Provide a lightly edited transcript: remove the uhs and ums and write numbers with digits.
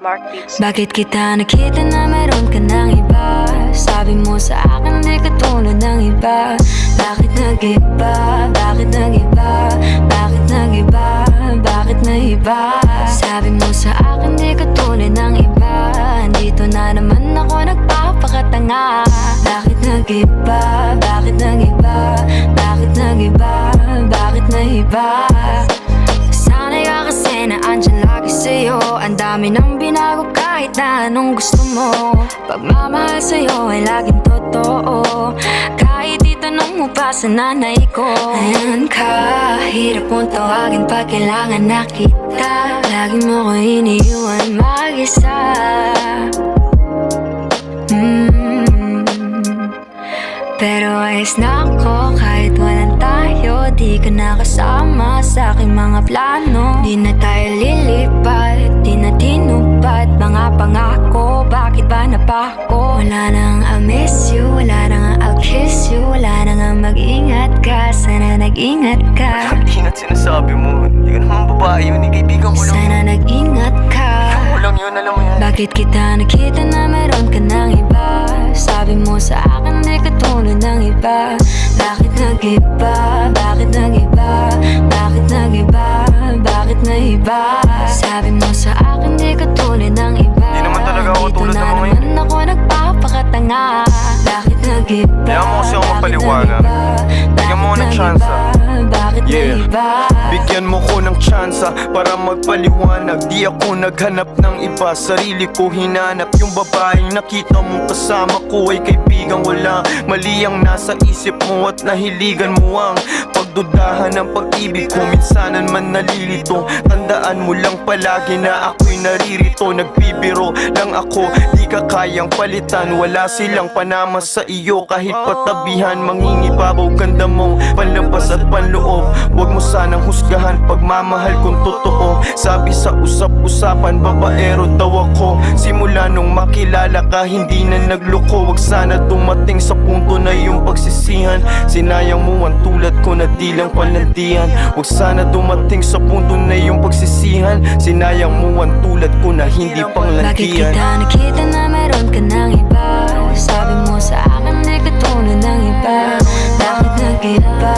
Mark Beats. Bakit kita nakita na meron ka ng iba? Sabi mo sa akin di ka tulad ng iba. Bakit nag-iba? Bakit nag-iba? Bakit nag-iba? Bakit nag-iba? Sabi mo sa akin di ka tulad ng iba. Dito na naman ako nagpapakatanga. Bakit nag-iba? Bakit nag-iba? Bakit nag-iba? Bakit nag-iba? Sana'y ka kasi na andyan lagi sa'yo. Ang dami nang binago kahit na anong gusto mo. Pagmamahal sa'yo ay laging totoo. Kahit itanong mo pa sa nanay ko. Ayan ka, hirap mong tawagin pag kailangan na kita. Lagi mo ko iniiwan mag-isa. Pero ayos na ako kahit walang tayo. Di ka na kasama sa aking mga plano. Di na tayo lilipat, di na tinupad mga pangako. Bakit ba napako? Wala nang I'll miss you, wala nang I'll kiss you. Wala nang mag-ingat ka, sana nag-ingat ka. Ingat sinasabi mo, hindi ka naman babae yun, kaibigan ko lang. Sana nag-ingat ka. Ikaw lang yun, alam mo yan. Bakit kita nakita na meron ka ng iba? Sabi mo sa akin di ka tulad ng iba. Bakit nag-iba? Bakit nag-iba? Bakit nag-iba? Bakit nag-iba? Sabi mo sa akin di ka tulad ng iba. Di naman talaga ako tulad ng mga yun. Dito na naman ako nagpapakatanga. Bakit nag-iba? Kaya mo kasi ako mapaliwanag. Bigyan mo ko ng tsansa. Bakit nag-iba? Bigyan mo ko ng tsansa para magpaliwanag. Di ako naghanap ng iba, sarili ko hinanap. Yung babaeng nakita mo kasama ko ay kaibigan. Wala mali ang nasa isip mo at nahiligan mo ang pagdudahan ng pag-ibig ko. Minsanan man nalilito, tandaan mo lang palagi na ako'y naririto. Nagbibiro lang ako, di ka kayang palitan. Wala silang panama sa iyo kahit patabihan. Mangingibabaw ganda mong panlabas at panloob. Huwag mo sanang husgahan pagmamahal kung totoo. Sabi sa usap-usapan, babaero daw ako. Simula nung makilala ka, hindi na nagloko. Huwag sana dumating sa punto na yung pagsisihan. Sinayang mo ang tulad ko na di lang panandihan. Huwag sana dumating sa punto na yung pagsisihan. Sinayang mo ang tulad ko na hindi panglantian. Bakit kita nakita na meron ka ng iba? Sabi mo sa akin di ka tulad ng iba. Bakit nag-iba?